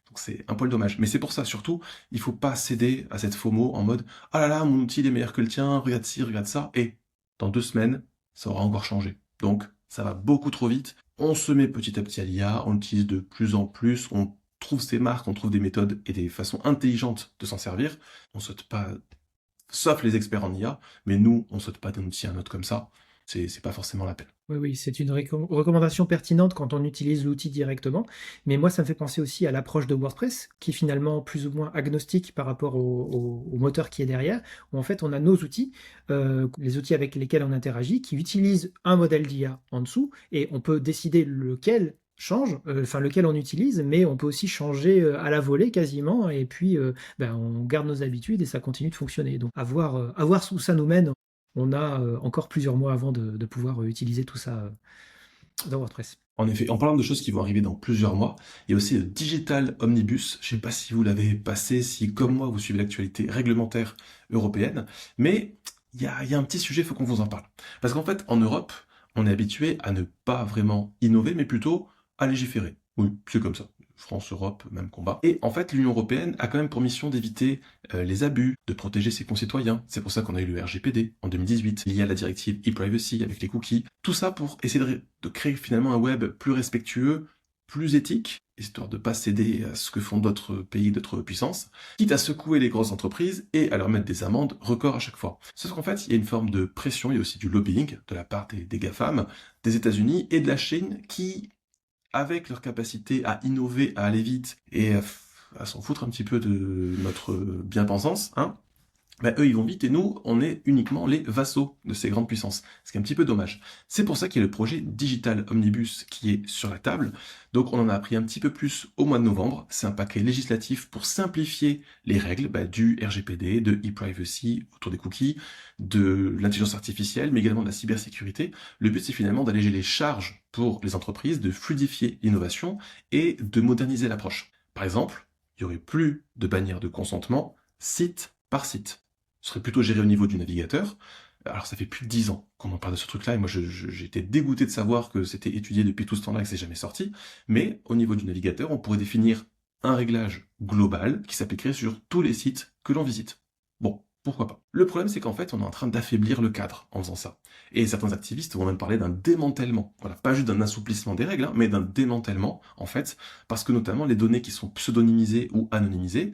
Donc c'est un poil dommage. Mais c'est pour ça, surtout, il faut pas céder à cette FOMO en mode « Ah là là, mon outil est meilleur que le tien, regarde ci, regarde ça », et dans 2 semaines, ça aura encore changé. Donc, ça va beaucoup trop vite. On se met petit à petit à l'IA, on l'utilise de plus en plus, on trouve ses marques, on trouve des méthodes et des façons intelligentes de s'en servir. On saute pas, sauf les experts en IA, mais nous, on saute pas d'un outil à un autre comme ça. C'est pas forcément la peine. Oui, oui, c'est une recommandation pertinente quand on utilise l'outil directement. Mais moi, ça me fait penser aussi à l'approche de WordPress, qui est finalement plus ou moins agnostique par rapport au moteur qui est derrière, où en fait, on a nos outils, les outils avec lesquels on interagit, qui utilisent un modèle d'IA en dessous, et on peut décider lequel change, enfin lequel on utilise, mais on peut aussi changer à la volée quasiment, et puis ben, on garde nos habitudes et ça continue de fonctionner. Donc à voir où ça nous mène. On a encore plusieurs mois avant de pouvoir utiliser tout ça dans WordPress. En effet, en parlant de choses qui vont arriver dans plusieurs mois, il y a aussi le Digital Omnibus. Je ne sais pas si vous l'avez passé, si comme moi vous suivez l'actualité réglementaire européenne, mais il y a un petit sujet, il faut qu'on vous en parle. Parce qu'en fait, en Europe, on est habitué à ne pas vraiment innover, mais plutôt à légiférer. Oui, c'est comme ça. France, Europe, même combat. Et en fait, l'Union européenne a quand même pour mission d'éviter les abus, de protéger ses concitoyens. C'est pour ça qu'on a eu le RGPD en 2018. Il y a la directive e-privacy avec les cookies. Tout ça pour essayer de créer finalement un web plus respectueux, plus éthique, histoire de pas céder à ce que font d'autres pays, d'autres puissances, quitte à secouer les grosses entreprises et à leur mettre des amendes records à chaque fois. Sauf qu'en fait, il y a une forme de pression, il y a aussi du lobbying de la part des GAFAM, des États-Unis et de la Chine qui avec leur capacité à innover, à aller vite et à s'en foutre un petit peu de notre bien-pensance, hein, Ben, eux, ils vont vite et nous, on est uniquement les vassaux de ces grandes puissances. Ce qui est un petit peu dommage. C'est pour ça qu'il y a le projet Digital Omnibus qui est sur la table. Donc, on en a appris un petit peu plus au mois de novembre. C'est un paquet législatif pour simplifier les règles du RGPD, de e-privacy autour des cookies, de l'intelligence artificielle, mais également de la cybersécurité. Le but, c'est finalement d'alléger les charges pour les entreprises, de fluidifier l'innovation et de moderniser l'approche. Par exemple, il n'y aurait plus de bannières de consentement site par site. Ce serait plutôt géré au niveau du navigateur. Alors ça fait plus de 10 ans qu'on en parle de ce truc-là, et moi j'étais dégoûté de savoir que c'était étudié depuis tout ce temps-là et que c'est jamais sorti. Mais au niveau du navigateur, on pourrait définir un réglage global qui s'appliquerait sur tous les sites que l'on visite. Bon, pourquoi pas. Le problème, c'est qu'en fait, on est en train d'affaiblir le cadre en faisant ça. Et certains activistes vont même parler d'un démantèlement. Voilà, pas juste d'un assouplissement des règles, mais d'un démantèlement, en fait, parce que notamment les données qui sont pseudonymisées ou anonymisées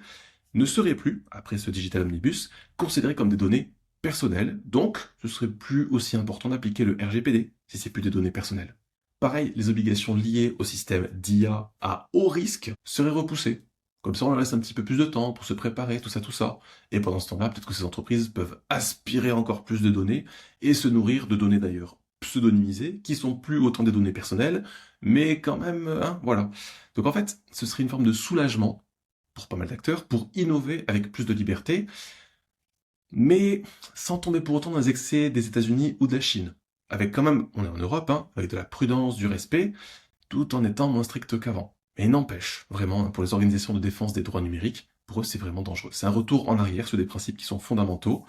ne seraient plus, après ce Digital Omnibus, considérées comme des données personnelles, donc ce serait plus aussi important d'appliquer le RGPD, si c'est plus des données personnelles. Pareil, les obligations liées au système d'IA à haut risque seraient repoussées. Comme ça, on leur laisse un petit peu plus de temps pour se préparer, tout ça. Et pendant ce temps-là, peut-être que ces entreprises peuvent aspirer encore plus de données et se nourrir de données d'ailleurs pseudonymisées, qui sont plus autant des données personnelles, mais quand même, hein, voilà. Donc en fait, ce serait une forme de soulagement pour pas mal d'acteurs, pour innover avec plus de liberté, mais sans tomber pour autant dans les excès des États-Unis ou de la Chine. Avec quand même, on est en Europe, hein, avec de la prudence, du respect, tout en étant moins strict qu'avant. Mais n'empêche, vraiment, pour les organisations de défense des droits numériques, pour eux c'est vraiment dangereux. C'est un retour en arrière sur des principes qui sont fondamentaux.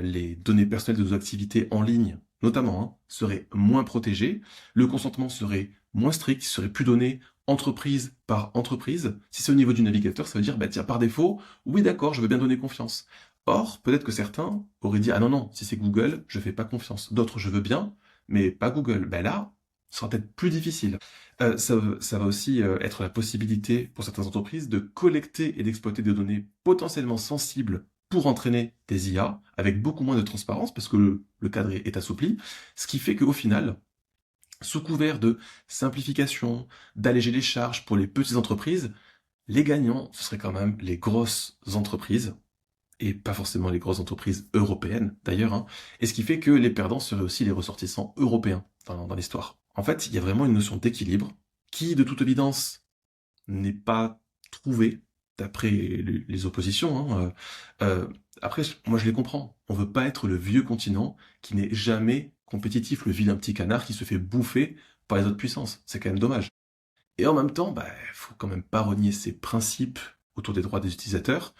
Les données personnelles de nos activités en ligne, notamment, hein, seraient moins protégées, le consentement serait moins strict, il serait plus donné entreprise par entreprise. Si c'est au niveau du navigateur, ça veut dire, tiens, par défaut, oui d'accord, je veux bien donner confiance. Or, peut-être que certains auraient dit, ah non, si c'est Google, je fais pas confiance. D'autres, je veux bien, mais pas Google. Là, ce sera peut-être plus difficile. Ça va aussi être la possibilité pour certaines entreprises de collecter et d'exploiter des données potentiellement sensibles pour entraîner des IA avec beaucoup moins de transparence parce que le cadre est assoupli, ce qui fait qu'au final, sous couvert de simplification, d'alléger les charges pour les petites entreprises, les gagnants, ce seraient quand même les grosses entreprises, et pas forcément les grosses entreprises européennes d'ailleurs, hein, et ce qui fait que les perdants seraient aussi les ressortissants européens dans l'histoire. En fait, il y a vraiment une notion d'équilibre qui, de toute évidence, n'est pas trouvée d'après les oppositions. Hein. Après, moi je les comprends. On veut pas être le vieux continent qui n'est jamais compétitif, le vilain petit canard qui se fait bouffer par les autres puissances. C'est quand même dommage. Et en même temps, faut quand même pas renier ces principes autour des droits des utilisateurs.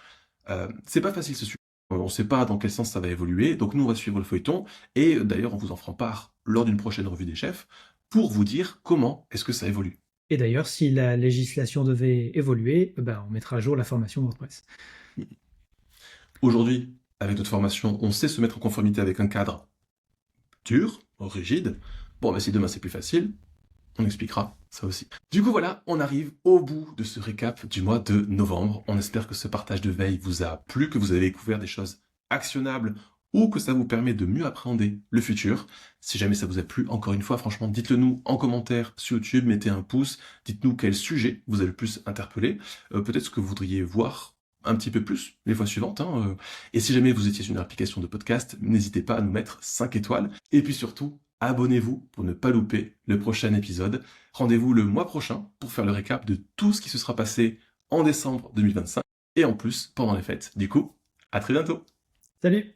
C'est pas facile ce sujet. On sait pas dans quel sens ça va évoluer, donc nous on va suivre le feuilleton, et d'ailleurs on vous en fera part lors d'une prochaine revue des chefs, pour vous dire comment est-ce que ça évolue. Et d'ailleurs, si la législation devait évoluer, on mettra à jour la formation WordPress. Aujourd'hui, avec notre formation, on sait se mettre en conformité avec un cadre dur, rigide. Bon, si demain c'est plus facile, on expliquera ça aussi. Du coup voilà, on arrive au bout de ce récap du mois de novembre. On espère que ce partage de veille vous a plu, que vous avez découvert des choses actionnables ou que ça vous permet de mieux appréhender le futur. Si jamais ça vous a plu, encore une fois, franchement, dites-le nous en commentaire sur YouTube, mettez un pouce, dites-nous quel sujet vous a le plus interpellé, peut-être ce que vous voudriez voir un petit peu plus les fois suivantes. Hein. Et si jamais vous étiez sur une application de podcast, n'hésitez pas à nous mettre 5 étoiles. Et puis surtout, abonnez-vous pour ne pas louper le prochain épisode. Rendez-vous le mois prochain pour faire le récap de tout ce qui se sera passé en décembre 2025 et en plus pendant les fêtes. Du coup, à très bientôt. Salut!